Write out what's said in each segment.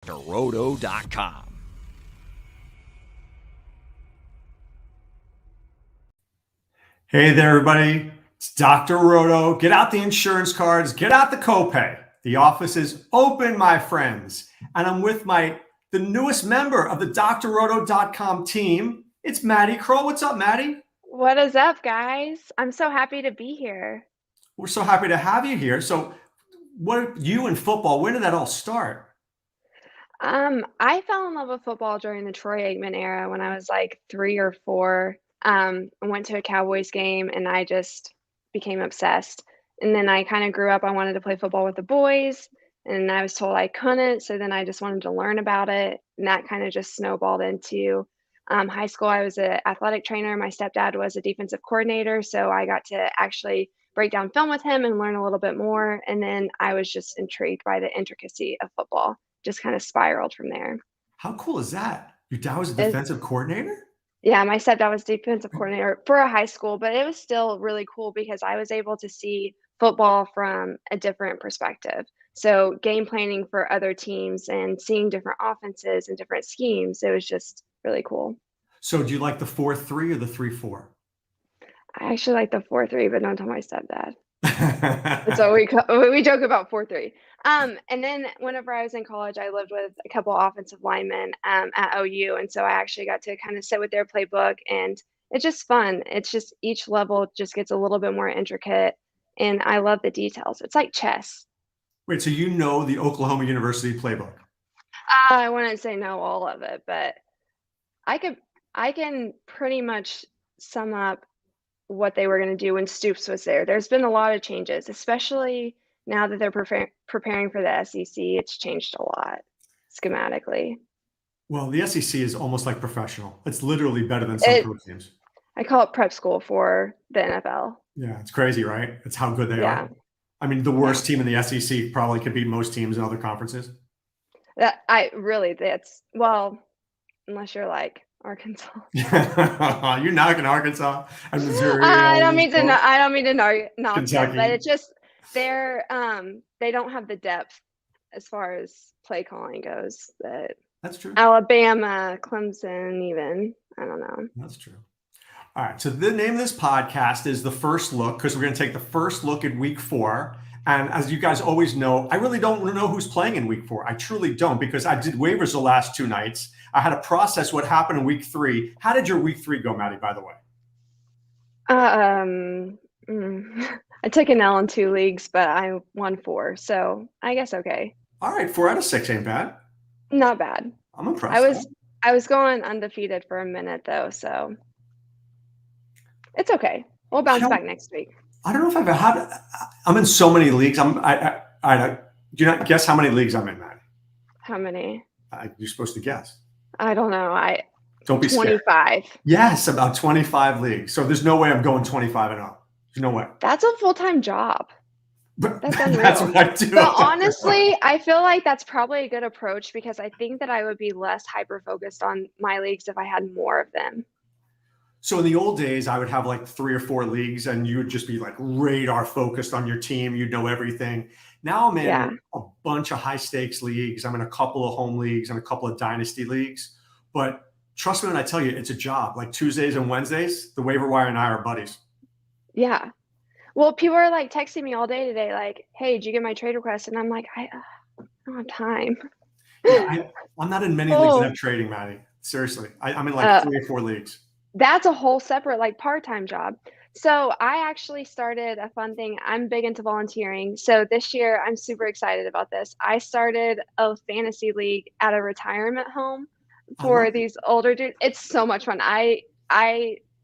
roto.com. Hey there, everybody. It's Dr. Roto. Get out the insurance cards. Get out the copay. The office is open, my friends. And I'm with the newest member of the drroto.com team. It's Madi Kroll. What's up, Madi? What is up, guys? I'm so happy to be here. We're so happy to have you here. So you and football, when did that all start? I fell in love with football during the Troy Aikman era when I was like 3 or 4. I went to a Cowboys game and I just became obsessed. And then I kind of grew up. I wanted to play football with the boys, and I was told I couldn't. So then I just wanted to learn about it, and that kind of just snowballed into high school. I was an athletic trainer. My stepdad was a defensive coordinator, so I got to actually break down film with him and learn a little bit more. And then I was just intrigued by the intricacy of football. Just kind of spiraled from there. How cool is that? Your dad was a defensive coordinator? Yeah, my stepdad was defensive coordinator for a high school, but it was still really cool because I was able to see football from a different perspective. So game planning for other teams and seeing different offenses and different schemes, it was just really cool. So do you like the 4-3 or the 3-4? I actually like the 4-3, but don't tell my stepdad. So we joke about 4-3. And then whenever I was in college, I lived with a couple offensive linemen at OU, and so I actually got to kind of sit with their playbook, and it's just fun. It's just each level just gets a little bit more intricate, and I love the details. It's like chess. Wait, so you know the Oklahoma University playbook? I wouldn't say know all of it, but I can pretty much sum up what they were going to do when Stoops was there. There's been a lot of changes, especially now that they're preparing for the SEC. It's changed a lot schematically. Well, the SEC is almost like professional. It's literally better than some pro teams. I call it prep school for the NFL. Yeah, it's crazy, right? It's how good they are. I mean, the worst team in the SEC probably could beat most teams in other conferences. Unless you're like Arkansas. You're knocking Arkansas and Missouri. I don't mean to knock Kentucky. them, but it's just they don't have the depth as far as play calling goes. That's true. Alabama, Clemson, even. I don't know. That's true. All right. So the name of this podcast is The First Look, because we're going to take the first look at week 4. And as you guys always know, I really don't know who's playing in week 4. I truly don't, because I did waivers the last 2 nights. I had to process what happened in week 3. How did your week 3 go, Madi, by the way? I took an L in 2 leagues, but I won 4. So I guess okay. All right. 4 out of 6 ain't bad. Not bad. I'm impressed. I was going undefeated for a minute, though, so it's okay. We'll bounce back next week. I don't know if I've had. I'm in so many leagues. Do you not guess how many leagues I'm in, Matt? How many? You're supposed to guess. I don't know. Don't be 25. Scared. Yes, about 25 leagues. So there's no way I'm going 25 and up. There's no way. That's a full-time job. That's unreal. That's what I do. But honestly, I feel like that's probably a good approach, because I think that I would be less hyper-focused on my leagues if I had more of them. So in the old days, I would have like 3 or 4 leagues, and you would just be like radar focused on your team. You'd know everything. Now I'm in a bunch of high stakes leagues. I'm in a couple of home leagues and a couple of dynasty leagues. But trust me when I tell you, it's a job. Like Tuesdays and Wednesdays, the waiver wire and I are buddies. Yeah. Well, people are like texting me all day today, like, "Hey, did you get my trade request?" And I'm like, I don't have time. Yeah, I'm not in many leagues that have trading, Maddie. Seriously, I'm in like 3 or 4 leagues. That's a whole separate like part-time job. So I actually started a fun thing. I'm big into volunteering. So this year, I'm super excited about this. I started a fantasy league at a retirement home for these older dudes. It's so much fun. I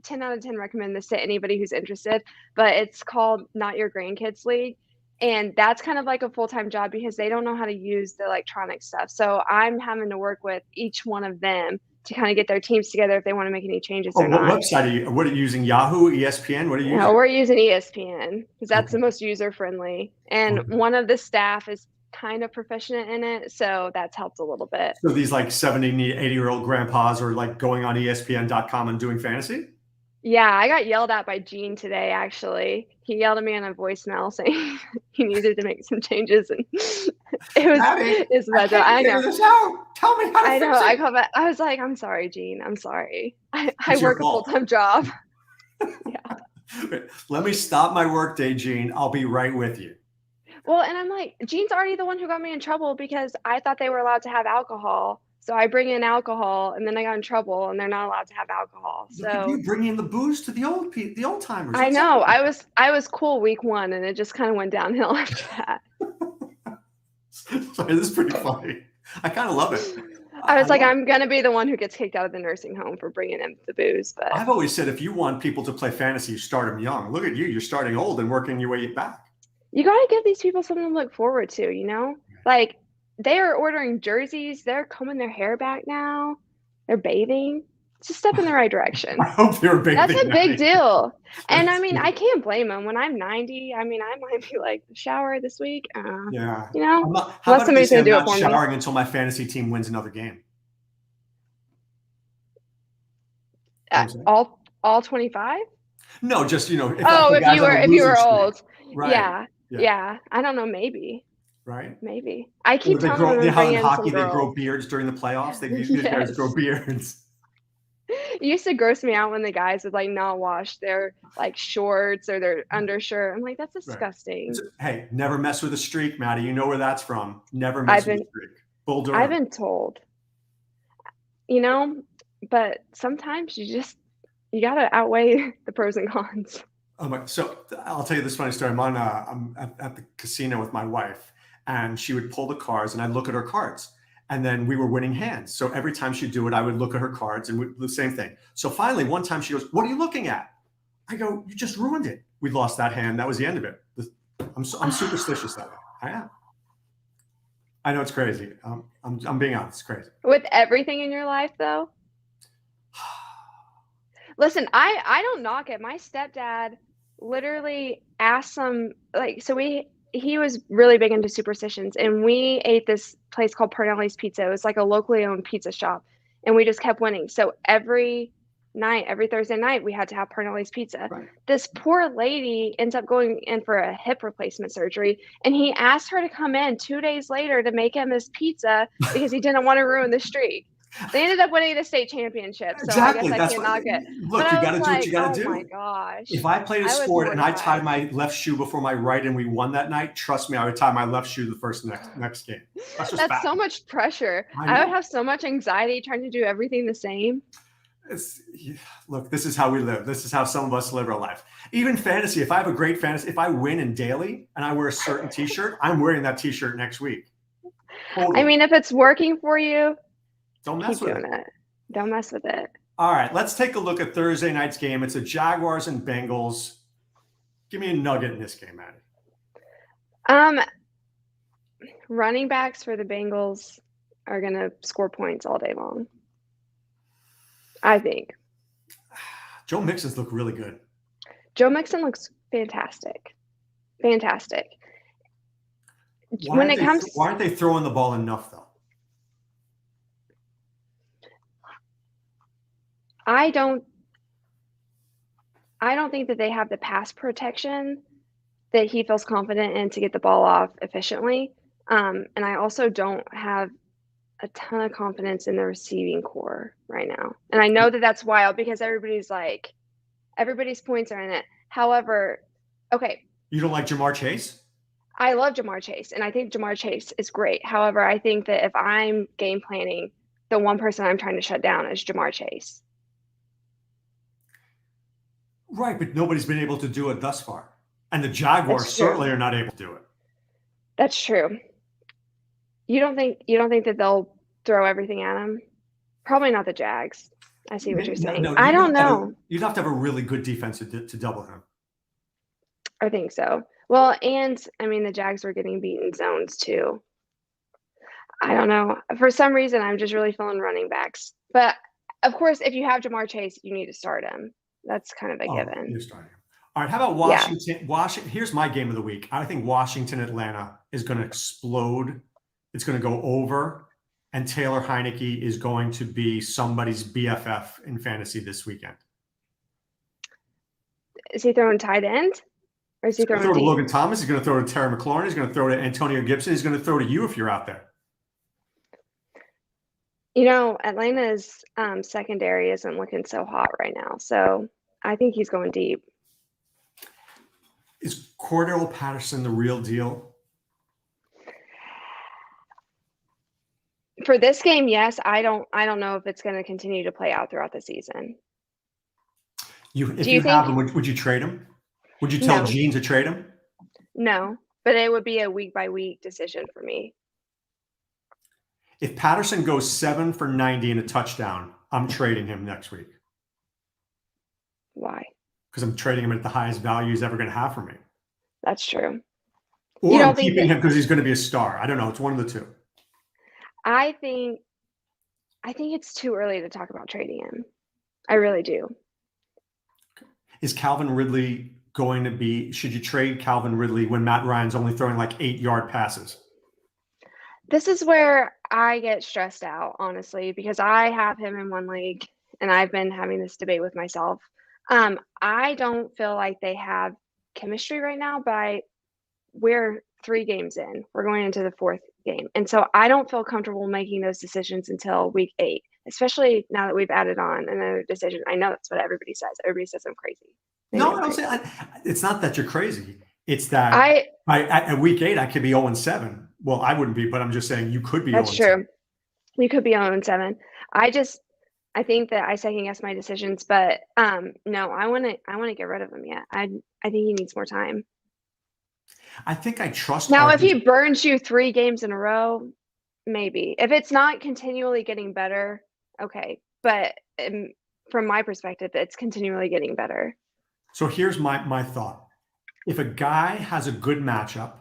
10 out of 10 recommend this to anybody who's interested, but it's called Not Your Grandkids League. And that's kind of like a full-time job because they don't know how to use the electronic stuff. So I'm having to work with each one of them to kind of get their teams together if they want to make any changes or not. What website are you? What are you using? Yahoo, ESPN? What are you using? No, we're using ESPN because that's the most user-friendly. And one of the staff is kind of proficient in it, so that's helped a little bit. So these like 70, 80-year-old grandpas are like going on ESPN.com and doing fantasy? Yeah, I got yelled at by Gene today, actually. He yelled at me on a voicemail saying he needed to make some changes, and Maddie, it's I bad. can't I figure know. this out. Tell me how to I fix know. I it. called back. I was like, I'm sorry, Gene. I'm sorry. I It's your work a fault. full-time job. Yeah. Let me stop my work day, Gene. I'll be right with you. Well, and I'm like, Gene's already the one who got me in trouble because I thought they were allowed to have alcohol. So I bring in alcohol, and then I got in trouble, and they're not allowed to have alcohol. Look at So you bringing the booze to the old timers. I It's know. something. I was cool week 1, and it just kind of went downhill after that. Sorry, this is pretty funny. I kind of love it. I was like, love it. I'm gonna be the one who gets kicked out of the nursing home for bringing in the booze. But I've always said if you want people to play fantasy, you start them young. Look at you. You're starting old and working your way back. you gotta give these people something to look forward to, you know? Like, they are ordering jerseys, they're combing their hair back now, they're bathing. It's a step in the right direction. I hope they're bathing. That's a big deal. And I That's mean, good. I can't blame them. When I'm 90, I mean, I might be like, shower this week. Yeah. You know, How unless about if they somebody's say gonna I'm do it not for me. showering until my fantasy team wins another game? All 25? No, just if Oh, the guys on a if you losing were streak. old. Right. Yeah. I don't know, maybe. Right. Maybe. I Or keep they telling grow. them You to know how bring in in some hockey they grow girls. beards during the playoffs. These guys grow Yes. beards. It used to gross me out when the guys would like not wash their like shorts or their undershirt. I'm like, that's Right. disgusting. Hey, never mess with a streak, Maddie. You know where that's from. Never I've mess with been a streak. Bull I've Durham. been told, you know, but sometimes you gotta outweigh the pros and cons. So I'll tell you this funny story. I'm at the casino with my wife, and she would pull the cards, and I'd look at her cards, and then we were winning hands. So every time she'd do it, I would look at her cards, and the same thing. So finally, one time she goes, "What are you looking at?" I go, "You just ruined it. We lost that hand. That was the end of it." I'm superstitious that way. I am. I know it's crazy. I'm being honest. It's crazy. With everything in your life, though. Listen, I don't knock it. My stepdad literally asked some so he was really big into superstitions, and we ate this place called Parnelli's Pizza. It was like a locally owned pizza shop, and we just kept winning. So every Thursday night, we had to have Parnelli's Pizza. Right. This poor lady ends up going in for a hip replacement surgery, and he asked her to come in 2 days later to make him his pizza because he didn't want to ruin the streak. They ended up winning the state championship, so Exactly. I guess I can't knock it. Look, But you I got was to do what you got to oh do. my gosh. If I played a I was sport and I tied mortified. my left shoe before my right and we won that night, trust me, I would tie my left shoe the next game. That's just That's fact. so much pressure. I I would know. have so much anxiety trying to do everything the same. Look, this is how we live. This is how some of us live our life. Even fantasy, if I have a great fantasy, if I win in daily and I wear a certain t-shirt, I'm wearing that t-shirt next week. Totally. I mean, if it's working for you, don't mess keep with doing it. Don't mess with it. All right, let's take a look at Thursday night's game. It's a Jaguars and Bengals. Give me a nugget in this game, Maddie. Running backs for the Bengals are going to score points all day long. I think. Joe Mixon's look really good. Joe Mixon looks fantastic. Fantastic. Why aren't they throwing the ball enough, though? I don't think that they have the pass protection that he feels confident in to get the ball off efficiently. And I also don't have a ton of confidence in the receiving core right now. And I know that that's wild because everybody's points are in it. However, okay. You don't like Jamar Chase? I love Jamar Chase, and I think Jamar Chase is great. However, I think that if I'm game planning, the one person I'm trying to shut down is Jamar Chase. Right, but nobody's been able to do it thus far. And the Jaguars certainly are not able to do it. That's true. You don't think that they'll throw everything at him? Probably not the Jags. I see what you're saying. No, I don't know. You'd have to have a really good defense to double him. I think so. Well, and I mean the Jags were getting beaten zones too. I don't know. For some reason, I'm just really feeling running backs. But of course, if you have Jamar Chase, you need to start him. That's kind of a given. You're starting him. All right. How about Washington? Yeah. Washington. Here's my game of the week. I think Washington Atlanta is going to explode. It's going to go over, and Taylor Heineke is going to be somebody's BFF in fantasy this weekend. Is he throwing tight end? Or is he He's going to throwing throw to deep? Logan Thomas. He's going to throw to Terry McLaurin. He's going to throw to Antonio Gibson. He's going to throw to you if you're out there. Atlanta's secondary isn't looking so hot right now, so I think he's going deep. Is Cordell Patterson the real deal? For this game, yes. I don't know if it's going to continue to play out throughout the season. If you have him, would you trade him? Would you tell Gene to trade him? No, but it would be a week-by-week decision for me. If Patterson goes 7 for 90 and a touchdown, I'm trading him next week. Why? Because I'm trading him at the highest value he's ever going to have for me. That's true. Or I'm keeping him because he's going to be a star. I don't know. It's one of the two. I think it's too early to talk about trading him. I really do. Is Calvin Ridley going to be – should you trade Calvin Ridley when Matt Ryan's only throwing like 8-yard passes? This is where I get stressed out, honestly, because I have him in one league, and I've been having this debate with myself. I don't feel like they have chemistry right now, but we're 3 games in. We're going into the 4th game. And so I don't feel comfortable making those decisions until week 8, especially now that we've added on another decision. I know that's what everybody says. Everybody says I'm crazy. No, I don't say it's not that you're crazy. It's that at week 8, I could be 0-7. Well, I wouldn't be, but I'm just saying you could be 0-7. That's true. You could be 0-7. I think that I second guess my decisions, but no, I want to get rid of him yet. I think he needs more time. I think I trust. Now, if he burns you 3 games in a row, maybe. If it's not continually getting better, okay. But from my perspective, it's continually getting better. So here's my thought. If a guy has a good matchup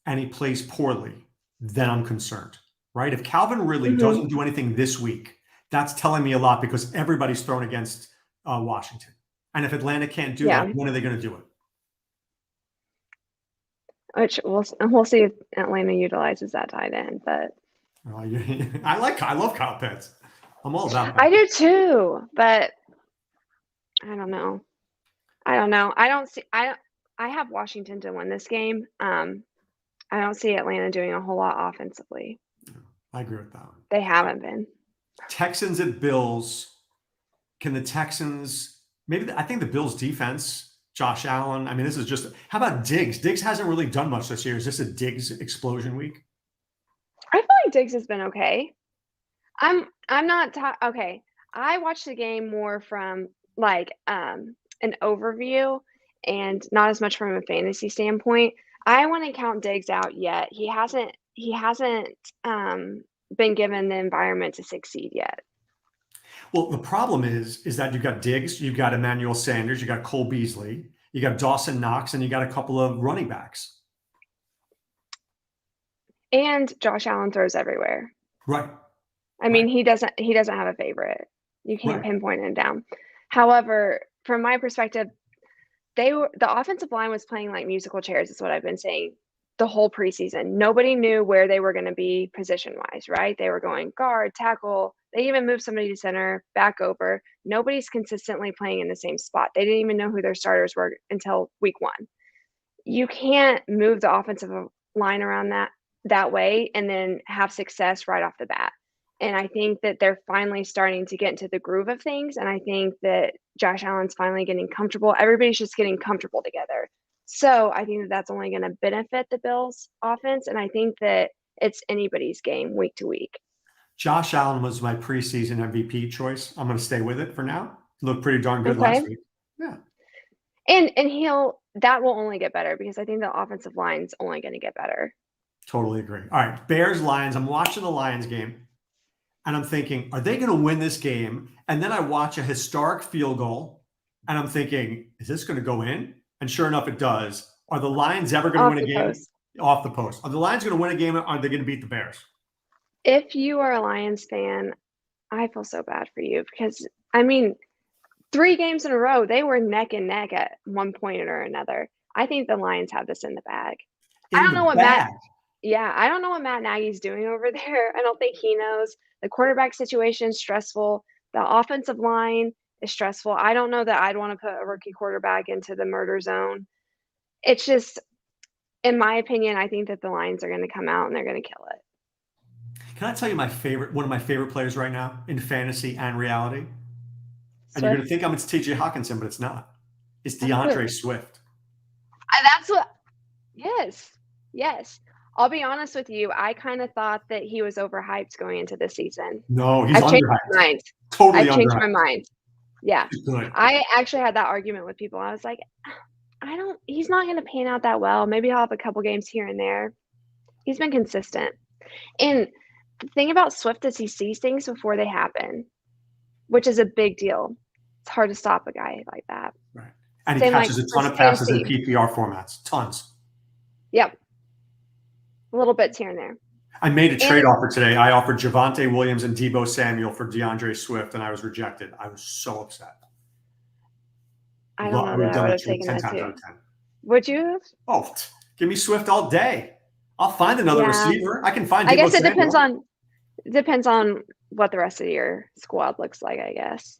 and he plays poorly, then I'm concerned, right? If Calvin Ridley doesn't do anything this week, that's telling me a lot because everybody's thrown against Washington. And if Atlanta can't do that, when are they going to do it? Which we'll see if Atlanta utilizes that tight end, but I love Kyle Pitts. I'm all about that. I do too, but I don't know. I have Washington to win this game. I don't see Atlanta doing a whole lot offensively. I agree with that one. They haven't been. Texans at Bills. Can the Texans I think the Bills defense, Josh Allen. I mean, this is just – how about Diggs? Diggs hasn't really done much this year. Is this a Diggs explosion week? I feel like Diggs has been okay. I'm not okay. I watched the game more from like an overview and not as much from a fantasy standpoint. I wouldn't count Diggs out yet. He hasn't been given the environment to succeed yet. Well, the problem is that you've got Diggs, you've got Emmanuel Sanders, you got Cole Beasley, you got Dawson Knox, and you got a couple of running backs. And Josh Allen throws everywhere. Right. I mean, he doesn't have a favorite. You can't pinpoint him down. However, from my perspective, the offensive line was playing like musical chairs, is what I've been saying the whole preseason. Nobody knew where they were going to be position-wise, right? They were going guard, tackle. They even moved somebody to center, back over. Nobody's consistently playing in the same spot. They didn't even know who their starters were until week 1. You can't move the offensive line around that way and then have success right off the bat. And I think that they're finally starting to get into the groove of things. And I think that Josh Allen's finally getting comfortable. Everybody's just getting comfortable together. So I think that that's only going to benefit the Bills offense. And I think that it's anybody's game week to week. Josh Allen was my preseason MVP choice. I'm going to stay with it for now. Looked pretty darn good last week. Yeah. And that will only get better because I think the offensive line's only going to get better. Totally agree. All right. Bears, Lions. I'm watching the Lions game. And I'm thinking, are they going to win this game? And then I watch a historic field goal, and I'm thinking, is this going to go in? And sure enough, it does. Are the Lions ever going to win a game? Off the post. Are the Lions going to win a game, or are they going to beat the Bears? If you are a Lions fan, I feel so bad for you because, I mean, 3 games in a row, they were neck and neck at one point or another. I think the Lions have this in the bag. I don't know what Matt Nagy's doing over there. I don't think he knows. The quarterback situation is stressful. The offensive line is stressful. I don't know that I'd want to put a rookie quarterback into the murder zone. It's just, in my opinion, I think that the Lions are going to come out and they're going to kill it. Can I tell you one of my favorite players right now in fantasy and reality? And you're going to Swift. think it's TJ Hawkinson, but it's not. It's That's DeAndre good. Swift. That's what. Yes. I'll be honest with you. I kind of thought that he was overhyped going into this season. No, he's I've changed underhyped. my mind. Totally I've changed underhyped. my mind. Yeah. He's good. I actually had that argument with people. I was like, he's not going to pan out that well. Maybe I'll have a couple games here and there. He's been consistent. And the thing about Swift is he sees things before they happen, which is a big deal. It's hard to stop a guy like that. Right. And he Same catches like a ton of passes in PPR formats. Tons. Yep. A little bits here and there. I made a trade offer today. I offered Javonte Williams and Deebo Samuel for DeAndre Swift, and I was rejected. I was so upset. I don't know that I would have taken that too. Would you have? Oh, give me Swift all day. I'll find another receiver. I can find Deebo I guess it Samuel. depends on what the rest of your squad looks like, I guess.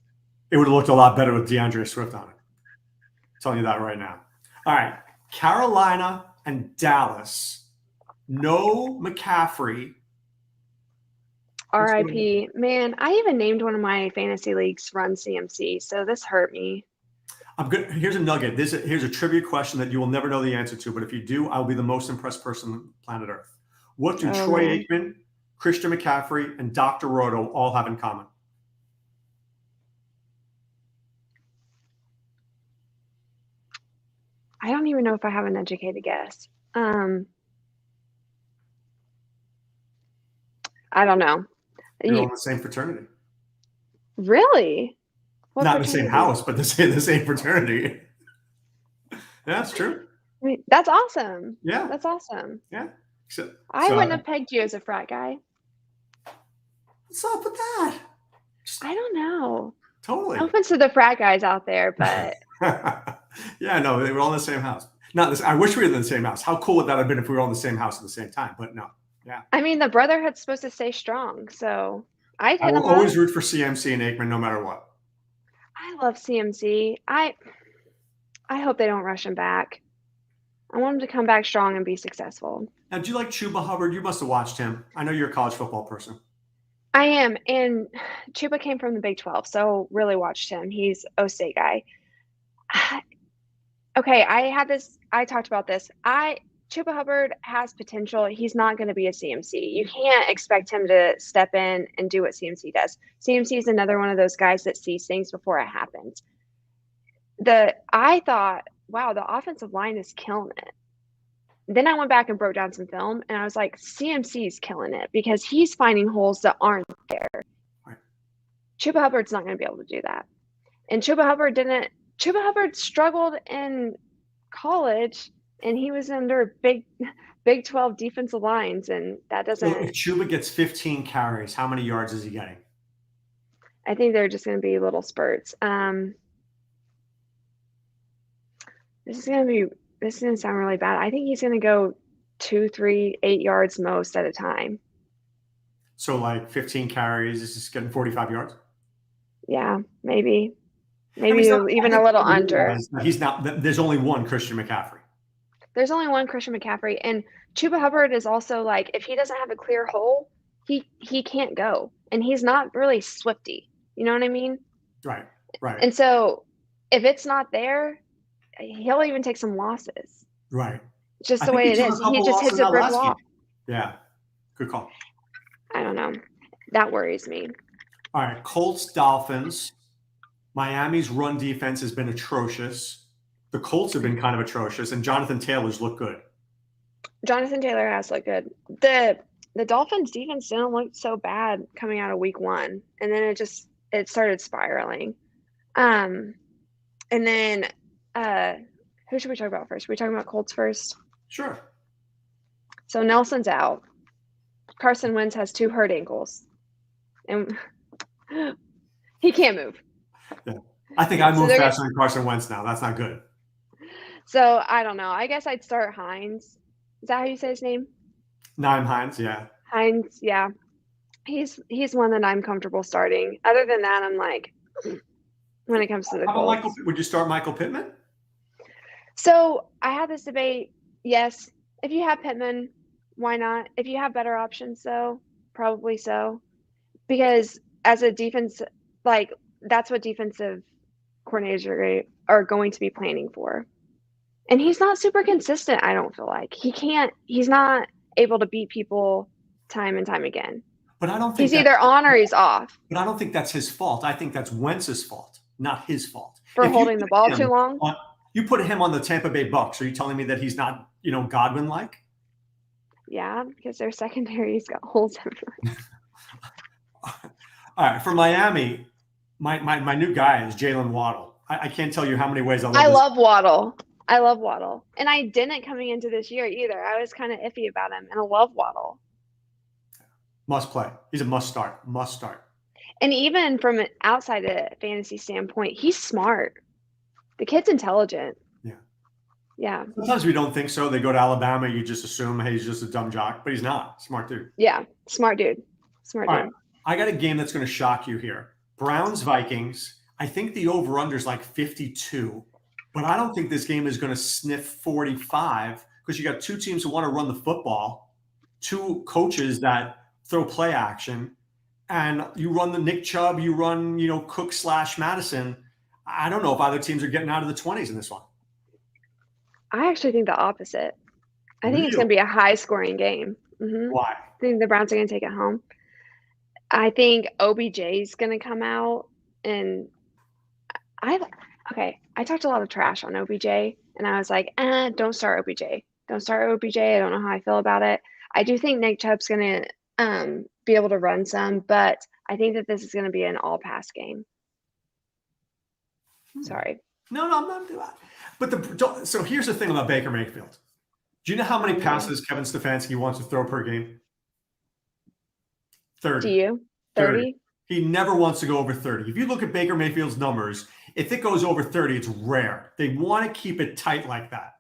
It would have looked a lot better with DeAndre Swift on it. I'm telling you that right now. All right. Carolina and Dallas. No McCaffrey. RIP. Man, I even named one of my fantasy leagues Run CMC, so this hurt me. I'm good. Here's a nugget. Here's a trivia question that you will never know the answer to, but if you do, I'll be the most impressed person on planet Earth. What do Troy Aikman, Christian McCaffrey, and Dr. Roto all have in common? I don't even know if I have an educated guess. I don't know. You're all in the same fraternity. Really? What Not fraternity? In the same house, but the same fraternity. Yeah, that's true. I mean, that's awesome. Yeah. That's awesome. Yeah. I wouldn't have pegged you as a frat guy. What's up with that? I don't know. Totally. No offense to the frat guys out there, but yeah, no, they were all in the same house. Not this. I wish we were in the same house. How cool would that have been if we were all in the same house at the same time? But no. Yeah. I mean, the brotherhood's supposed to stay strong, so I will always root for CMC and Aikman no matter what. I love CMC. I hope they don't rush him back. I want him to come back strong and be successful. Now, do you like Chuba Hubbard? You must have watched him. I know you're a college football person. I am, and Chuba came from the Big 12, so really watched him. He's O-State guy. Okay, I talked about this. Chuba Hubbard has potential. He's not going to be a CMC. You can't expect him to step in and do what CMC does. CMC is another one of those guys that sees things before it happens. I thought, wow, the offensive line is killing it. Then I went back and broke down some film, and I was like, CMC is killing it because he's finding holes that aren't there. Right. Chuba Hubbard's not going to be able to do that. And Chuba Hubbard struggled in college, and he was under Big 12 defensive lines, and that doesn't. So if Chuba gets 15 carries, how many yards is he getting? I think they're just going to be little spurts. This is going to sound really bad. I think he's going to go 2, 3, 8 yards most at a time. So like 15 carries, is just getting 45 yards? Yeah, maybe. Maybe even a little under. He's not. There's only one Christian McCaffrey. There's only one Christian McCaffrey. And Chuba Hubbard is also like, if he doesn't have a clear hole, he can't go. And he's not really Swifty. You know what I mean? Right. And so if it's not there, he'll even take some losses. Right. Just the way it is. He just hits a brick wall. Yeah. Good call. I don't know. That worries me. All right. Colts, Dolphins. Miami's run defense has been atrocious. The Colts have been kind of atrocious, and Jonathan Taylor's looked good. Jonathan Taylor has looked good. The Dolphins defense didn't look so bad coming out of week 1, and then it started spiraling. And then who should we talk about first? Are we talking about Colts first? Sure. So Nelson's out. Carson Wentz has 2 hurt ankles, and he can't move. Yeah. I think I move faster than Carson Wentz now. That's not good. So I don't know. I guess I'd start Hines. Is that how you say his name? Naeem Hines, yeah. Hines, yeah. He's one that I'm comfortable starting. Other than that, I'm like, when it comes to the Colts. Would you start Michael Pittman? So I had this debate. Yes, if you have Pittman, why not? If you have better options, though, probably so. Because as a defense, like that's what defensive coordinators are going to be planning for. And he's not super consistent, I don't feel like. He's not able to beat people time and time again. But I don't think He's either on or he's off. But I don't think that's his fault. I think that's Wentz's fault, not his fault. For If you holding the ball too long? You put him on the Tampa Bay Bucks, are you telling me that he's not, Godwin-like? Yeah, because their secondary's got holes everywhere. All right, for Miami, my new guy is Jaylen Waddle. I can't tell you how many ways I love Waddle. I love Waddle. And I didn't coming into this year either. I was kind of iffy about him, and I love Waddle. Must play. He's a must start. Must start. And even from an outside a fantasy standpoint, he's smart. The kid's intelligent. Yeah. Yeah. Sometimes we don't think so. They go to Alabama, you just assume, hey, he's just a dumb jock, but he's not. Smart dude. Yeah. Smart dude. Smart dude. Right. I got a game that's going to shock you here. Browns, Vikings. I think the over-under is like 52, but I don't think this game is going to sniff 45 because you got two teams who want to run the football, two coaches that throw play action, and you run the Nick Chubb, you run, Cook / Madison. I don't know if either teams are getting out of the 20s in this one. I actually think the opposite. I think it's going to be a high-scoring game. Mm-hmm. Why? I think the Browns are going to take it home. I think OBJ is going to come out, and I talked a lot of trash on OBJ, and I was like, don't start OBJ. Don't start OBJ. I don't know how I feel about it. I do think Nick Chubb's going to be able to run some, but I think that this is going to be an all-pass game. Sorry. No, I'm not doing that. But so here's the thing about Baker Mayfield. Do you know how many passes Kevin Stefanski wants to throw per game? 30. Do you? 30? He never wants to go over 30. If you look at Baker Mayfield's numbers, if it goes over 30, it's rare. They want to keep it tight like that.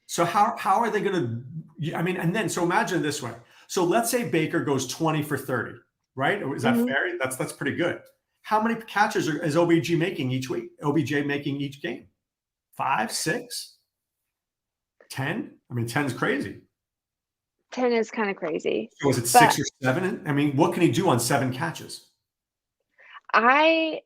So how are they going to, so imagine it this way. So let's say Baker goes 20 for 30, right? Is that fair? That's pretty good. How many catches is OBJ making each week? OBJ making each game? 5, 6, 10? 10 is crazy. 10 is kind of crazy. So is it 6 or 7? What can he do on 7 catches? I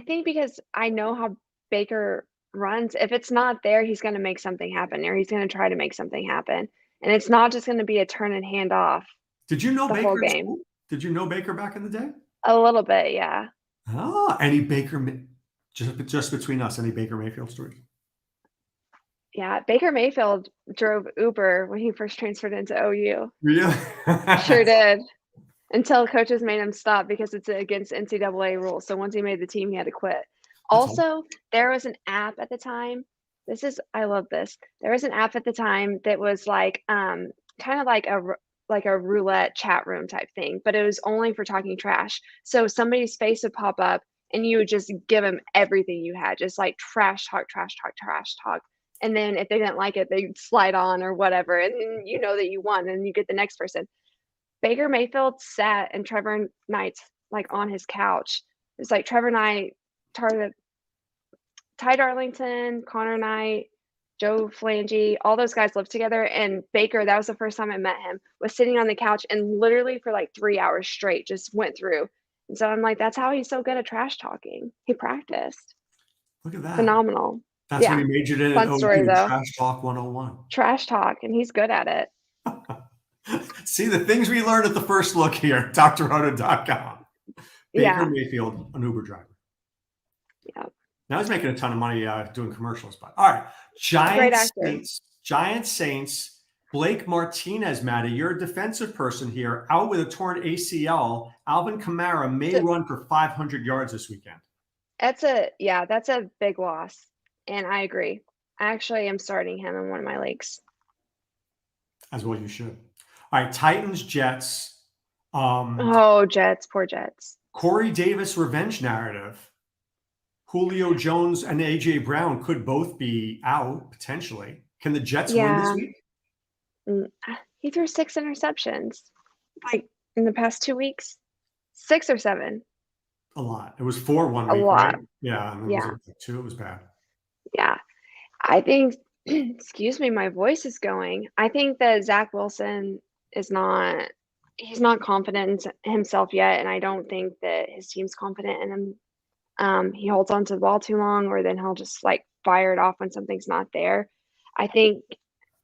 think because I know how Baker runs, if it's not there, he's going to make something happen, or he's going to try to make something happen. And it's not just going to be a turn and hand off. Did you know the Baker whole game? Did you know Baker back in the day? A little bit, yeah. Oh, any Baker, just between us, any Baker Mayfield stories? Yeah, Baker Mayfield drove Uber when he first transferred into OU. Really? Sure did. Until coaches made him stop because it's against NCAA rules. So once he made the team, he had to quit. Also, there was an app at the time. I love this. There was an app at the time that was like kind of like a roulette chat room type thing, but it was only for talking trash. So somebody's face would pop up and you would just give them everything you had, just like trash talk. And then if they didn't like it, they'd slide on or whatever. And then you know that you won and you get the next person. Baker Mayfield sat and Trevor Knight's like on his couch. It's like Trevor Knight, Ty Darlington, Connor Knight, Joe Flange, all those guys lived together. And Baker, that was the first time I met him, was sitting on the couch and literally for like 3 hours straight just went through. And so I'm like, that's how he's so good at trash talking. He practiced. Look at that. Phenomenal. That's what he majored in. Fun story, though. Trash Talk 101. Trash talk, and he's good at it. See, the things we learned at the first look here, drroto.com. Baker Mayfield, an Uber driver. Yeah. Now he's making a ton of money doing commercials. But all right, Giants Saints. Blake Martinez, Madi, you're a defensive person here, out with a torn ACL. Alvin Kamara may run for 500 yards this weekend. That's a big loss, and I agree. I actually am starting him in one of my leagues. As well you should. All right, Titans, Jets. Jets, poor Jets. Corey Davis revenge narrative. Julio Jones and A.J. Brown could both be out, potentially. Can the Jets win this week? He threw 6 interceptions, like in the past 2 weeks. 6 or 7. A lot. It was 4 1 week, a lot. Right? Yeah. And it was 2. It was bad. Yeah. I think, excuse me, my voice is going. I think that Zach Wilson is not, he's not confident in himself yet, and I don't think that his team's confident in him. He holds on to the ball too long, or then he'll just like fire it off when something's not there. I think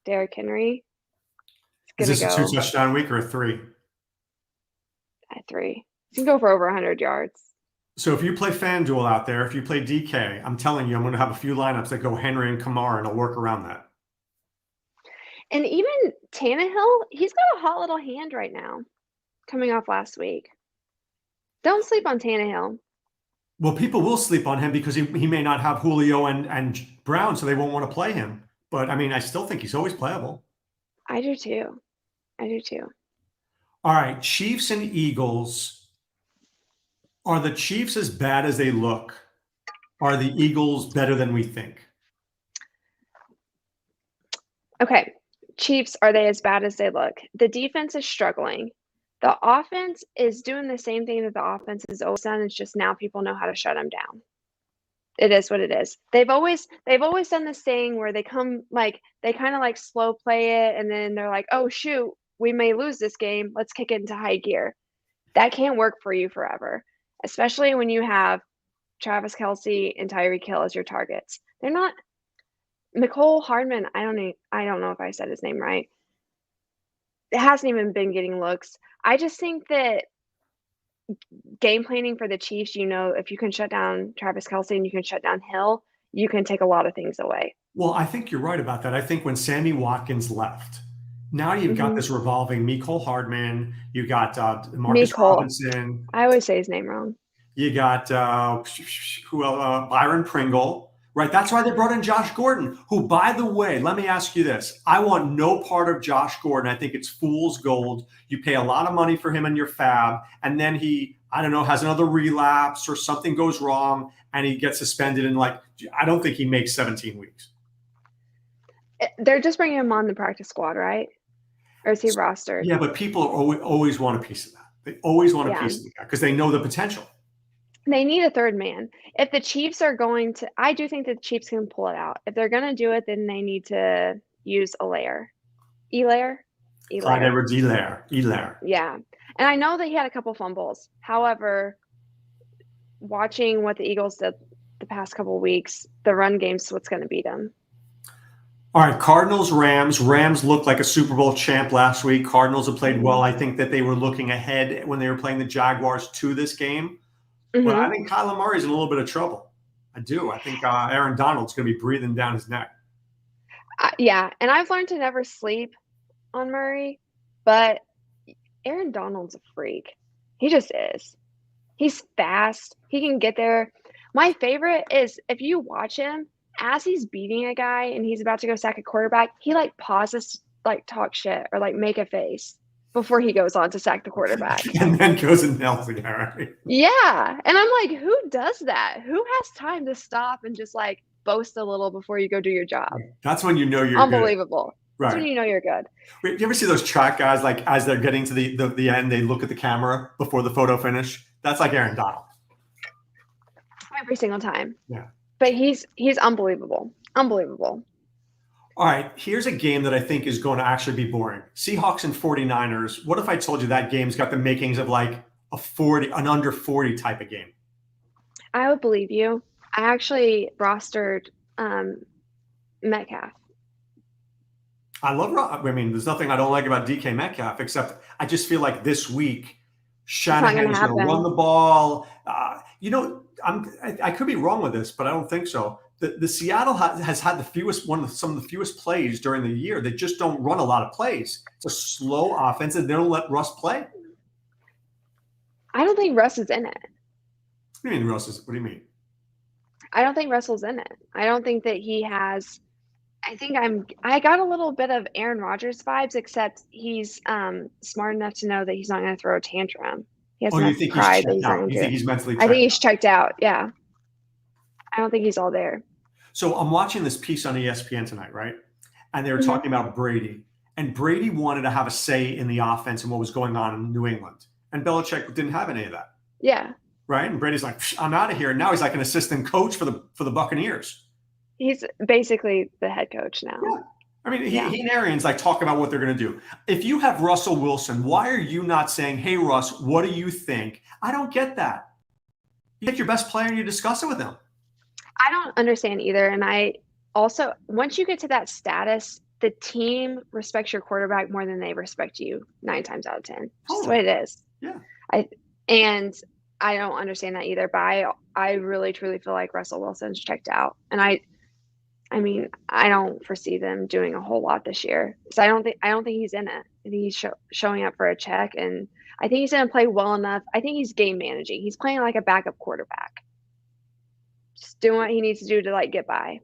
Derrick Henry Is is this a going to 2-touchdown week or a 3? at 3. He's going to go for over 100 yards. So if you play FanDuel out there, if you play DK, I'm telling you, I'm going to have a few lineups that go Henry and Kamara, and I'll work around that. And even Tannehill, he's got a hot little hand right now, coming off last week. Don't sleep on Tannehill. Well, people will sleep on him because he may not have Julio and Brown, so they won't want to play him. But, I mean, I still think he's always playable. I do too. All right, Chiefs and Eagles. Are the Chiefs as bad as they look? Are the Eagles better than we think? Okay, Chiefs, are they as bad as they look? The defense is struggling. The offense is doing the same thing that the offense has always done. It's just now people know how to shut them down. It is what it is. They've always done this thing where they come like they kind of like slow play it, and then they're like, oh shoot, we may lose this game. Let's kick it into high gear. That can't work for you forever, especially when you have Travis Kelce and Tyreek Hill as your targets. They're not Mecole Hardman. I don't know if I said his name right. It hasn't even been getting looks. I just think that game planning for the Chiefs, if you can shut down Travis Kelce and you can shut down Hill, you can take a lot of things away. Well, I think you're right about that. I think when Sammy Watkins left, now you've got this revolving Mecole Hardman, you got Marcus Robinson. I always say his name wrong. You got Byron Pringle, right? That's why they brought in Josh Gordon, who, by the way, let me ask you this. I want no part of Josh Gordon. I think it's fool's gold. You pay a lot of money for him in your fab, and then he, I don't know, has another relapse or something goes wrong, and he gets suspended. And I don't think he makes 17 weeks. They're just bringing him on the practice squad, right? Or is he rostered? Yeah, but people always want a piece of that. They always want a piece of the guy because they know the potential. They need a third man. If the Chiefs are going to, I do think that the Chiefs can pull it out. If they're going to do it, then they need to use Clyde Edwards-Helaire. Yeah. And I know that he had a couple fumbles. However, watching what the Eagles did the past couple of weeks, the run game's what's going to beat them. All right, Cardinals, Rams. Rams looked like a Super Bowl champ last week. Cardinals have played well. I think that they were looking ahead when they were playing the Jaguars to this game. But I think Kyler Murray's in a little bit of trouble. I do. I think Aaron Donald's going to be breathing down his neck. Yeah, and I've learned to never sleep on Murray, but Aaron Donald's a freak. He just is. He's fast. He can get there. My favorite is if you watch him, as he's beating a guy and he's about to go sack a quarterback, he pauses to talk shit or make a face before he goes on to sack the quarterback. And then goes and nails the guy, right? Yeah. And I'm like, who does that? Who has time to stop and just boast a little before you go do your job? That's when you know you're unbelievable. Good. Right. That's when you know you're good. Wait, you ever see those track guys, as they're getting to the end, they look at the camera before the photo finish? That's like Aaron Donald. Every single time. Yeah. But he's unbelievable. Unbelievable. All right, here's a game that I think is going to actually be boring. Seahawks and 49ers. What if I told you that game's got the makings of an under 40 type of game? I would believe you. I actually rostered Metcalf. There's nothing I don't like about DK Metcalf, except I just feel like this week Shanahan's going to run the ball. I could be wrong with this, but I don't think so. The Seattle has had some of the fewest plays during the year. They just don't run a lot of plays. It's a slow offense, and they don't let Russ play. I don't think Russ is in it. What do you mean Russ is? What do you mean? I don't think Russell's in it. I don't think that he has. I got a little bit of Aaron Rodgers vibes, except he's smart enough to know that he's not going to throw a tantrum. He has enough pride that he's not going to do it. You think he's mentally checked out? I think he's checked out, yeah. I don't think he's all there. So I'm watching this piece on ESPN tonight, right? And they were talking about Brady. And Brady wanted to have a say in the offense and what was going on in New England. And Belichick didn't have any of that. Yeah. Right? And Brady's like, I'm out of here. And now he's like an assistant coach for the Buccaneers. He's basically the head coach now. Yeah. I mean, Yeah. he and Arians like talk about what they're going to do. If you have Russell Wilson, why are you not saying, "Hey Russ, what do you think?" I don't get that. You take your best player and you discuss it with him. I don't understand either. And I also, once you get to that status, the team respects your quarterback more than they respect you 9 times out of 10. Just the way Totally. it is. Yeah. And I don't understand that either. But I really truly feel like Russell Wilson's checked out. And I mean, I don't foresee them doing a whole lot this year. So I don't think he's in it. I think he's showing up for a check, and I think he's going to play well enough. I think he's game managing. He's playing like a backup quarterback, just doing what he needs to do to like get by.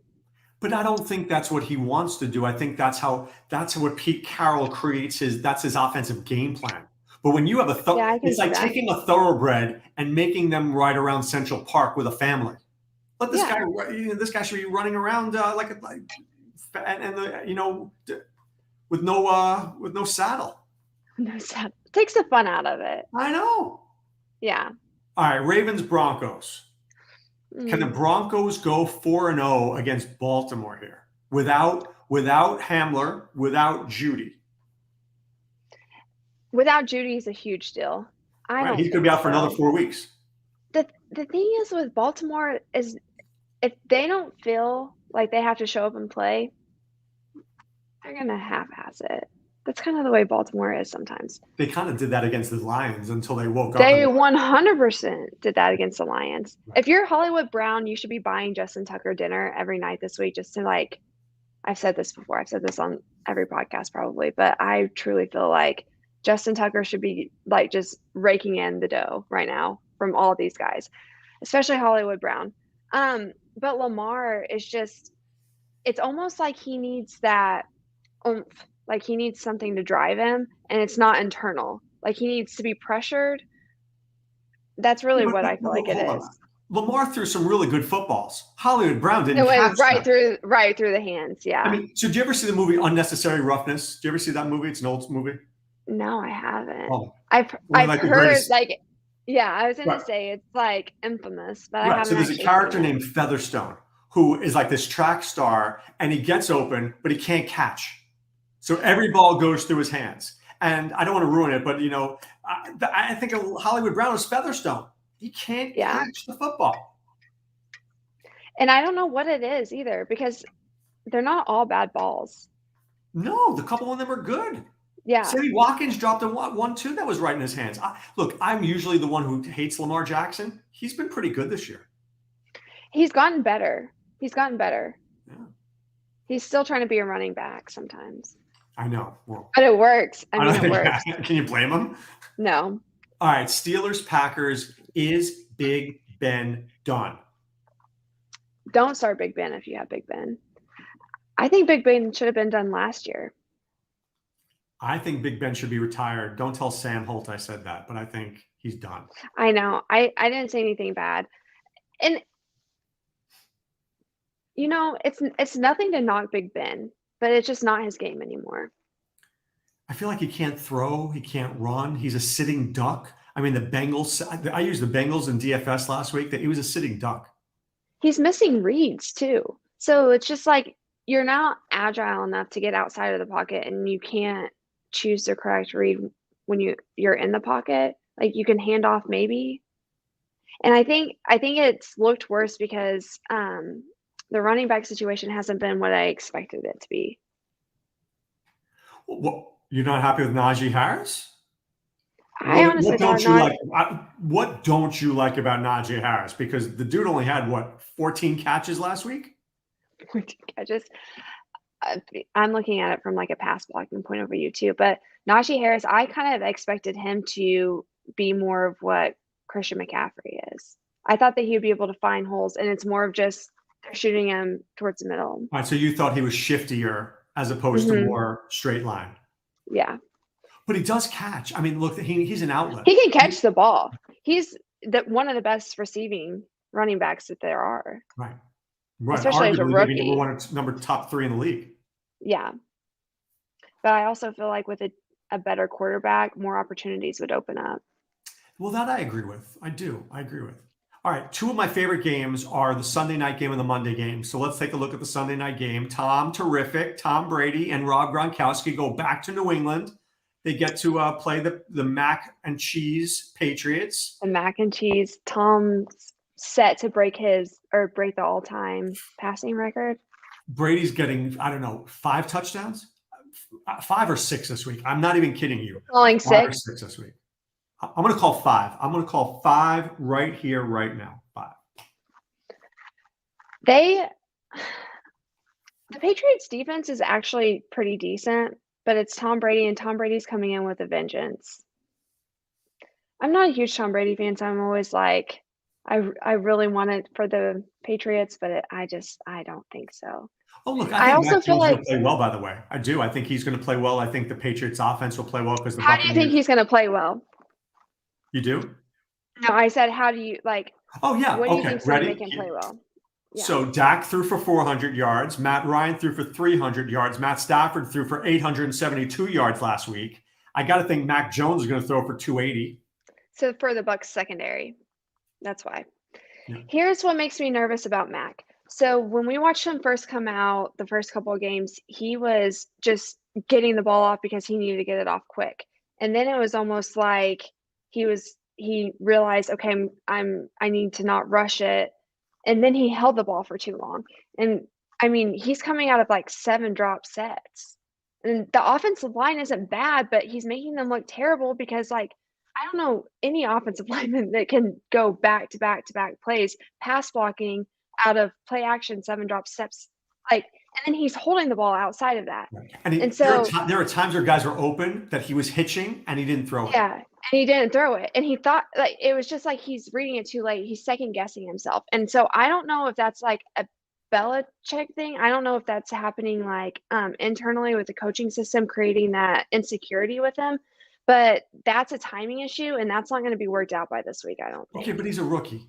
But I don't think that's what he wants to do. I think that's what Pete Carroll creates that's his offensive game plan. But when you have Yeah, I can it's see like that. taking a thoroughbred and making them ride around Central Park with a family. Let this Yeah. guy, this guy should be running around with no saddle. No saddle. Takes the fun out of it. I know. Yeah. All right, Ravens Broncos. Can the Broncos go 4-0 against Baltimore here without Hamler, without Judy? Without Judy is a huge deal. Right, he's going to be out for another 4 weeks. The thing is with Baltimore is if they don't feel like they have to show up and play, they're going to half-ass it. That's kind of the way Baltimore is sometimes. They kind of did that against the Lions until they woke up. They 100% did that against the Lions. Right. If you're Hollywood Brown, you should be buying Justin Tucker dinner every night this week just to like – I've said this before. I've said this on every podcast probably, but I truly feel like Justin Tucker should be like just raking in the dough right now from all these guys, especially Hollywood Brown. But Lamar is just – it's almost like he needs that oomph. Like he needs something to drive him, and it's not internal. Like he needs to be pressured. That's really what I feel like it is. Lamar threw some really good footballs. Hollywood Brown didn't. It went right through the hands. Yeah. I mean, so did you ever see the movie Unnecessary Roughness? Did you ever see that movie? It's an old movie. No, I haven't. Oh, I've heard like, yeah, I was gonna say it's like infamous, but I haven't. So there's a character named Featherstone who is like this track star, and he gets open, but he can't catch. So every ball goes through his hands. And I don't want to ruin it, but, I think Hollywood Brown is Featherstone. He can't catch the football. And I don't know what it is either because they're not all bad balls. No, the couple of them are good. Yeah. Sammy Watkins dropped a 1-2 that was right in his hands. Look, I'm usually the one who hates Lamar Jackson. He's been pretty good this year. He's gotten better. Yeah. He's still trying to be a running back sometimes. I know. Well, but it works. I mean, it works. Can you blame him? No. All right. Steelers, Packers. Is Big Ben done? Don't start Big Ben if you have Big Ben. I think Big Ben should have been done last year. I think Big Ben should be retired. Don't tell Sam Holt I said that, but I think he's done. I know. I didn't say anything bad. And, it's nothing to knock Big Ben. But it's just not his game anymore. I feel like he can't throw. He can't run. He's a sitting duck. I mean, the Bengals, I used the Bengals in DFS last week. That he was a sitting duck. He's missing reads too. So it's just like you're not agile enough to get outside of the pocket and you can't choose the correct read when you're in the pocket. Like you can hand off maybe. And I think it's looked worse because the running back situation hasn't been what I expected it to be. Well, you're not happy with Najee Harris? I honestly what don't you like? What don't you like about Najee Harris? Because the dude only had 14 catches last week. 14 catches. I'm looking at it from like a pass blocking point of view too. But Najee Harris, I kind of expected him to be more of what Christian McCaffrey is. I thought that he would be able to find holes, and it's more of just shooting him towards the middle. All right, so you thought he was shiftier as opposed to more straight line. Yeah. But he does catch. I mean, look, he's an outlet. He can catch the ball. He's one of the best receiving running backs that there are. Right. Especially as a rookie. Number top 3 in the league. Yeah. But I also feel like with a better quarterback, more opportunities would open up. Well, that I agree with. I do. I agree with. All right, two of my favorite games are the Sunday night game and the Monday game. So let's take a look at the Sunday night game. Tom Brady and Rob Gronkowski go back to New England. They get to play the mac and cheese Patriots. The mac and cheese. Tom's set to break the all-time passing record. Brady's getting, I don't know, 5 touchdowns? 5 or 6 this week. I'm not even kidding you. Calling 5 or 6 this week. I'm going to call 5. I'm going to call 5 right here, right now. 5. The Patriots defense is actually pretty decent, but it's Tom Brady, and Tom Brady's coming in with a vengeance. I'm not a huge Tom Brady fan, so I'm always like, I really want it for the Patriots, but I don't think so. Oh, look, I think also Mac feel Jones like will play well, by the way. I do. I think he's going to play well. I think the Patriots offense will play well because the How do you think he's going to play well? You do? No, I said, how do you like? Oh, yeah. What do you Okay. think's going to make him play well? Yeah. So Dak threw for 400 yards. Matt Ryan threw for 300 yards. Matt Stafford threw for 872 yards last week. I got to think Mac Jones is going to throw for 280. So for the Bucs secondary, that's why. Yeah. Here's what makes me nervous about Mac. So when we watched him first come out, the first couple of games, he was just getting the ball off because he needed to get it off quick. And then it was almost like he realized, okay, I need to not rush it. And then he held the ball for too long. And I mean, he's coming out of like 7 drop sets. And the offensive line isn't bad, but he's making them look terrible because, like, I don't know any offensive lineman that can go back to back to back plays, pass blocking out of play action, 7 drop steps. Like, and then he's holding the ball outside of that. Right. And so there are times where guys were open that he was hitching and he didn't throw it. Yeah. And he didn't throw it. And he thought, like, it was just like he's reading it too late. He's second guessing himself. And so I don't know if that's like a Belichick thing. I don't know if that's happening like internally with the coaching system, creating that insecurity with him. But that's a timing issue, and that's not going to be worked out by this week, I don't think. Okay, but he's a rookie.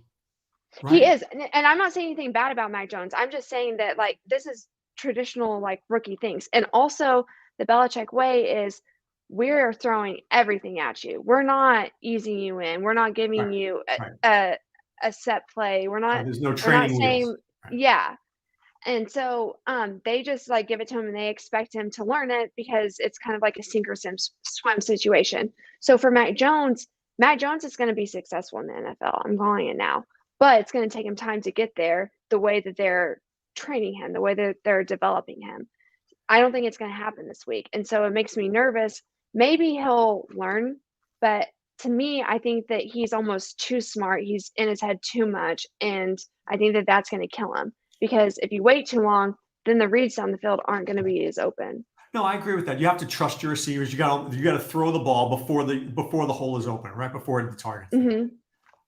Right? He is. And I'm not saying anything bad about Mac Jones. I'm just saying that, like, this is traditional, like, rookie things. And also the Belichick way is we're throwing everything at you. We're not easing you in. We're not giving you a set play. We're not. There's no training saying, yeah. And so they just like give it to him and they expect him to learn it because it's kind of like a sink or swim situation. So for Mac Jones is going to be successful in the NFL. I'm calling it now. But it's going to take him time to get there the way that they're training him, the way that they're developing him. I don't think it's going to happen this week. And so it makes me nervous. Maybe he'll learn, but to me, I think that he's almost too smart. He's in his head too much. And I think that that's going to kill him because if you wait too long, then the reads down the field aren't going to be as open. No, I agree with that. You have to trust your receivers. You got to throw the ball before the hole is open, right before the target. Mm-hmm.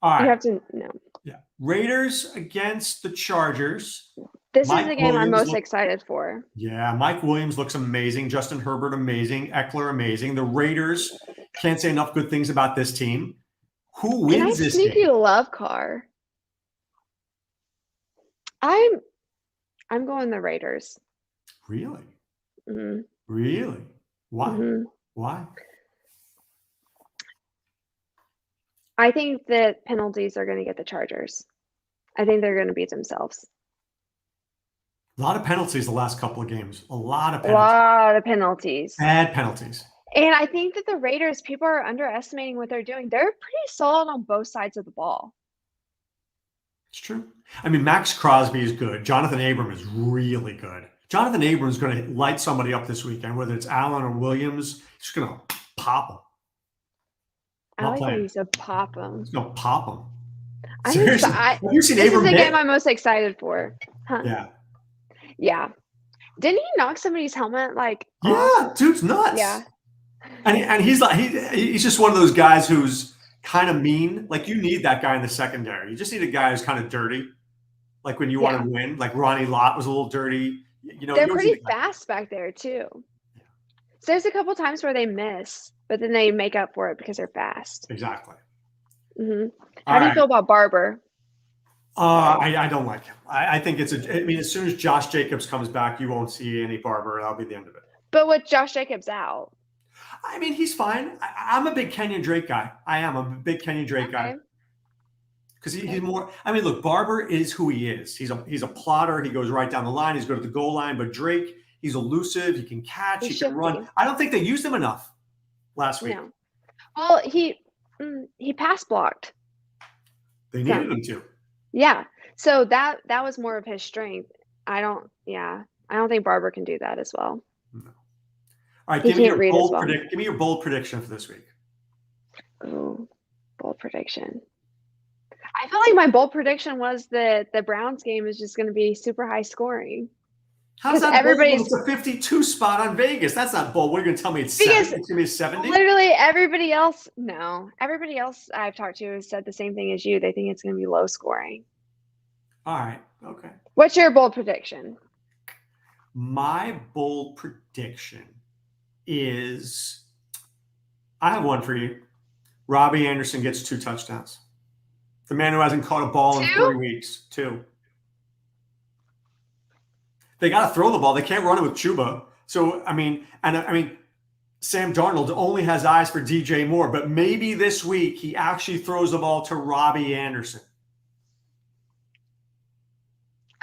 All right. You have to know. Yeah. Raiders against the Chargers. This is the game I'm most excited for. Yeah, Mike Williams looks amazing. Justin Herbert, amazing. Eckler, amazing. The Raiders, can't say enough good things about this team. Who wins this game? I sneaky love Carr. I'm going the Raiders. Really? Mm-hmm. Really? Why? Mm-hmm. Why? I think that penalties are going to get the Chargers. I think they're going to beat themselves. A lot of penalties the last couple of games. A lot of penalties. Bad penalties. And I think that the Raiders, people are underestimating what they're doing. They're pretty solid on both sides of the ball. It's true. I mean, Max Crosby is good. Jonathan Abram is really good. Jonathan Abram is going to light somebody up this weekend, whether it's Allen or Williams. He's going to pop them. I like how you said pop them. He's going to pop them. Seriously. Have you seen Abram? This is the game I'm most excited for. Huh? Yeah. Yeah. Didn't he knock somebody's helmet? Yeah, dude's nuts. Yeah. And he's like he's just one of those guys who's kind of mean. Like, you need that guy in the secondary. You just need a guy who's kind of dirty. Like when you want to win. Like Ronnie Lott was a little dirty. They're pretty fast back there too. Yeah. So there's a couple times where they miss, but then they make up for it because they're fast. Exactly. Mm-hmm. How do you feel about Barber? I don't like him. I think as soon as Josh Jacobs comes back, you won't see any Barber. That'll be the end of it. But with Josh Jacobs out, I mean, he's fine. I'm a big Kenyon Drake guy. I am a big Kenyon Drake guy. because he's more. I mean, look, Barber is who he is. He's a plotter. He goes right down the line. He's good at the goal line. But Drake, he's elusive. He can catch. He can run. I don't think they used him enough last week. No. Well, he pass blocked. They needed him to. Yeah. So that was more of his strength. I don't think Barber can do that as well. No. All right, give me your bold prediction for this week. Oh, bold prediction. I feel like my bold prediction was that the Browns game is just going to be super high scoring. How's that bold? It's a 52 spot on Vegas. That's not bold. What are you going to tell me? It's 70? It's going to be 70? Literally everybody else I've talked to has said the same thing as you. They think it's going to be low scoring. All right. Okay. What's your bold prediction? My bold prediction is, I have one for you. Robbie Anderson gets 2 touchdowns. The man who hasn't caught a ball in 3 weeks. 2. They got to throw the ball. They can't run it with Chuba. So, I mean, Sam Darnold only has eyes for DJ Moore, but maybe this week he actually throws the ball to Robbie Anderson.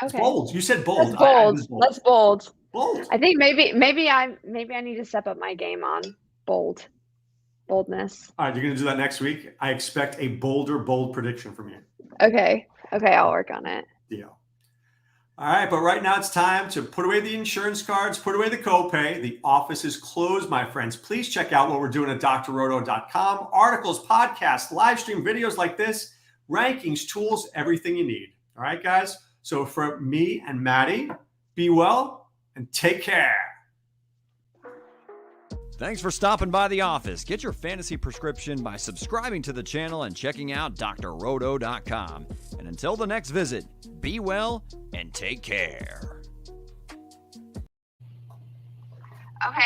Okay. It's bold. You said bold. That's bold. That's bold. Bold. I think maybe I need to step up my game on boldness. All right, you're going to do that next week. I expect a bold prediction from you. Okay, I'll work on it. Deal. All right, but right now it's time to put away the insurance cards, put away the copay. The office is closed, my friends. Please check out what we're doing at drroto.com. Articles, podcasts, live stream videos like this, rankings, tools, everything you need. All right, guys? So for me and Madi, be well and take care. Thanks for stopping by the office. Get your fantasy prescription by subscribing to the channel and checking out drroto.com. And until the next visit, be well and take care. Okay.